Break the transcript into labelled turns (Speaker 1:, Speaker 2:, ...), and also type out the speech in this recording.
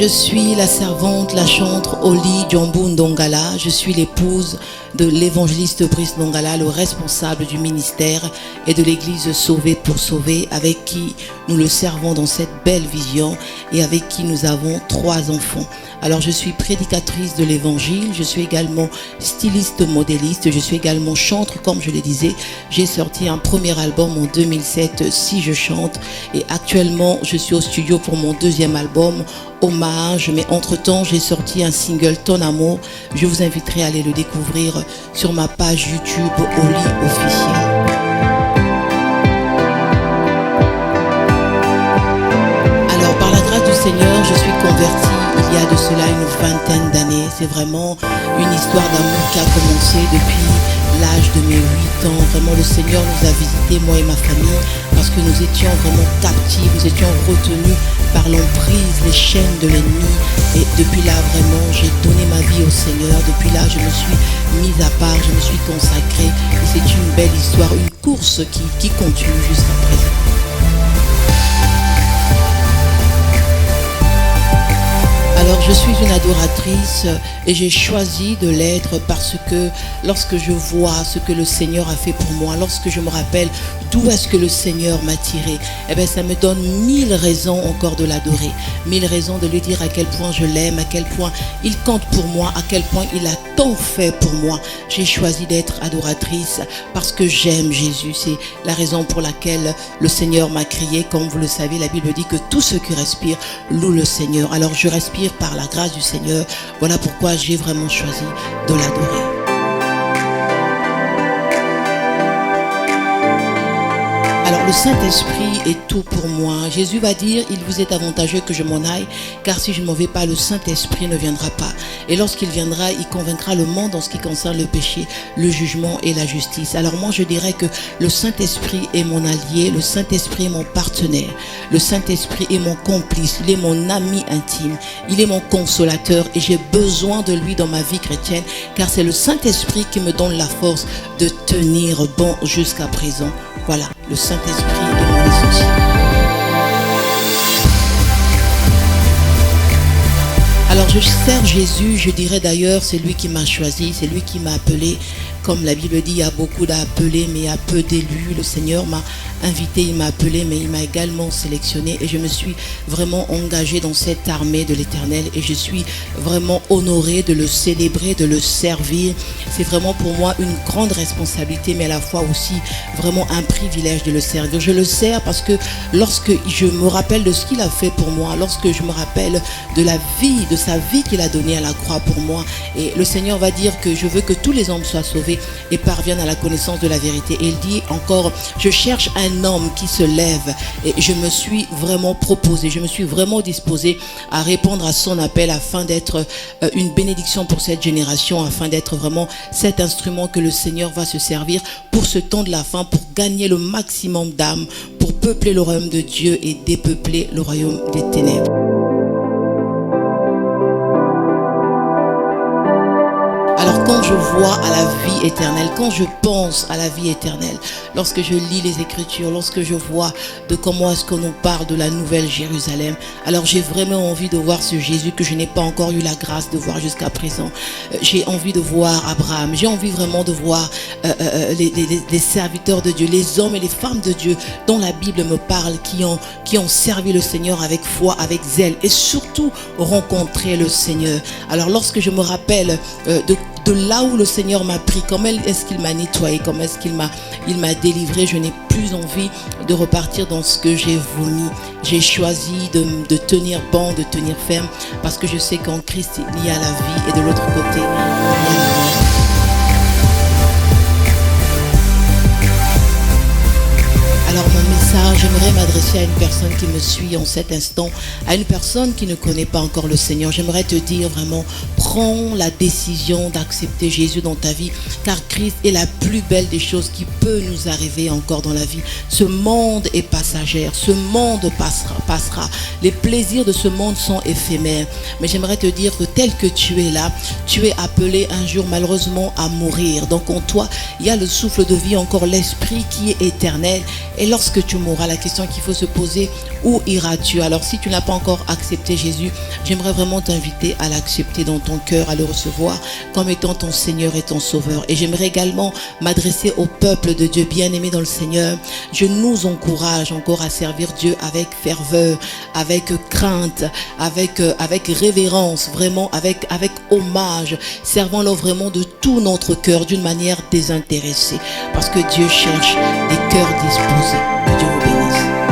Speaker 1: Je suis la servante, la chantre Oli Djambu Ndongala. Je suis l'épouse de l'évangéliste Brice Ndongala, le responsable du ministère et de l'église Sauver pour Sauver, avec qui nous le servons dans cette belle vision et avec qui nous avons 3 enfants. Alors je suis prédicatrice de l'évangile, je suis également styliste modéliste, je suis également chantre comme je le disais. J'ai sorti un premier album en 2007, Si je chante, et actuellement je suis au studio pour mon 2e album, Hommage, mais entre-temps j'ai sorti un single Ton Amour. Je vous inviterai à aller le découvrir sur ma page YouTube Oli officiel. Alors par la grâce du Seigneur, je suis convertie il y a de cela une 20aine d'années. C'est vraiment une histoire d'amour qui a commencé depuis l'âge de mes 8 ans. Vraiment, le Seigneur nous a visités, moi et ma famille, parce que nous étions vraiment captifs, nous étions retenus par l'emprise, les chaînes de l'ennemi. Et depuis là, vraiment, j'ai donné ma vie au Seigneur. Depuis là, je me suis mise à part, je me suis consacrée. Et c'est une belle histoire, une course qui continue jusqu'à présent. Alors je suis une adoratrice et j'ai choisi de l'être parce que lorsque je vois ce que le Seigneur a fait pour moi, lorsque je me rappelle d'où est-ce que le Seigneur m'a tiré, eh bien ça me donne 1000 raisons encore de l'adorer, 1000 raisons de lui dire à quel point je l'aime, à quel point il compte pour moi, à quel point il a tant fait pour moi. J'ai choisi d'être adoratrice parce que j'aime Jésus. C'est la raison pour laquelle le Seigneur m'a crié. Comme vous le savez, la Bible dit que tout ce qui respire loue le Seigneur. Alors je respire par la grâce du Seigneur. Voilà pourquoi j'ai vraiment choisi de l'adorer. Alors le Saint-Esprit est tout pour moi. Jésus va dire, il vous est avantageux que je m'en aille, car si je ne m'en vais pas, le Saint-Esprit ne viendra pas. Et lorsqu'il viendra, il convaincra le monde en ce qui concerne le péché, le jugement et la justice. Alors moi je dirais que le Saint-Esprit est mon allié, le Saint-Esprit est mon partenaire, le Saint-Esprit est mon complice, il est mon ami intime, il est mon consolateur et j'ai besoin de lui dans ma vie chrétienne, car c'est le Saint-Esprit qui me donne la force de tenir bon jusqu'à présent. Voilà, le Saint-Esprit est mon essentiel. Alors je sers Jésus, je dirais d'ailleurs, c'est lui qui m'a choisi, c'est lui qui m'a appelé. Comme la Bible dit, il y a beaucoup d'appelés, mais il y a peu d'élus. Le Seigneur m'a invité, il m'a appelé, mais il m'a également sélectionné. Et je me suis vraiment engagée dans cette armée de l'Éternel. Et je suis vraiment honorée de le célébrer, de le servir. C'est vraiment pour moi une grande responsabilité, mais à la fois aussi vraiment un privilège de le servir. Je le sers parce que lorsque je me rappelle de ce qu'il a fait pour moi, lorsque je me rappelle de la vie, de sa vie qu'il a donnée à la croix pour moi, et le Seigneur va dire que je veux que tous les hommes soient sauvés et parviennent à la connaissance de la vérité. Et il dit encore, je cherche un homme qui se lève, et je me suis vraiment proposé, je me suis vraiment disposé à répondre à son appel afin d'être une bénédiction pour cette génération, afin d'être vraiment cet instrument que le Seigneur va se servir pour ce temps de la fin, pour gagner le maximum d'âmes, pour peupler le royaume de Dieu et dépeupler le royaume des ténèbres. Alors quand je vois à la vie éternelle, quand je pense à la vie éternelle, lorsque je lis les Écritures, lorsque je vois de comment est-ce qu'on nous parle de la nouvelle Jérusalem, alors j'ai vraiment envie de voir ce Jésus que je n'ai pas encore eu la grâce de voir jusqu'à présent. J'ai envie de voir Abraham, j'ai envie vraiment de voir les serviteurs de Dieu, les hommes et les femmes de Dieu dont la Bible me parle, qui ont servi le Seigneur avec foi, avec zèle et surtout rencontré le Seigneur. Alors lorsque je me rappelle de là où le Seigneur m'a pris, comment est-ce qu'il m'a nettoyé, comment est-ce qu'il m'a délivré, je n'ai plus envie de repartir dans ce que j'ai vomi. J'ai choisi de tenir bon, de tenir ferme, parce que je sais qu'en Christ il y a la vie et de l'autre côté il y a la mort. Alors mon message, j'aimerais m'adresser à une personne qui me suit en cet instant, à une personne qui ne connaît pas encore le Seigneur. J'aimerais te dire vraiment, prends la décision d'accepter Jésus dans ta vie, car Christ est la plus belle des choses qui peut nous arriver encore dans la vie. Ce monde est passager, ce monde passera. Les plaisirs de ce monde sont éphémères. Mais j'aimerais te dire que tel que tu es là, tu es appelé un jour malheureusement à mourir. Donc en toi, il y a le souffle de vie, encore l'esprit qui est éternel. Et lorsque tu mourras, la question qu'il faut se poser, où iras-tu? Alors si tu n'as pas encore accepté Jésus, j'aimerais vraiment t'inviter à l'accepter dans ton cœur, à le recevoir comme étant ton Seigneur et ton Sauveur. Et j'aimerais également m'adresser au peuple de Dieu bien-aimé dans le Seigneur. Je nous encourage encore à servir Dieu avec ferveur, avec crainte, avec révérence, vraiment avec hommage, servant-le vraiment de tout notre cœur, d'une manière désintéressée, parce que Dieu cherche des cœurs disposés. Que Dieu vous bénisse.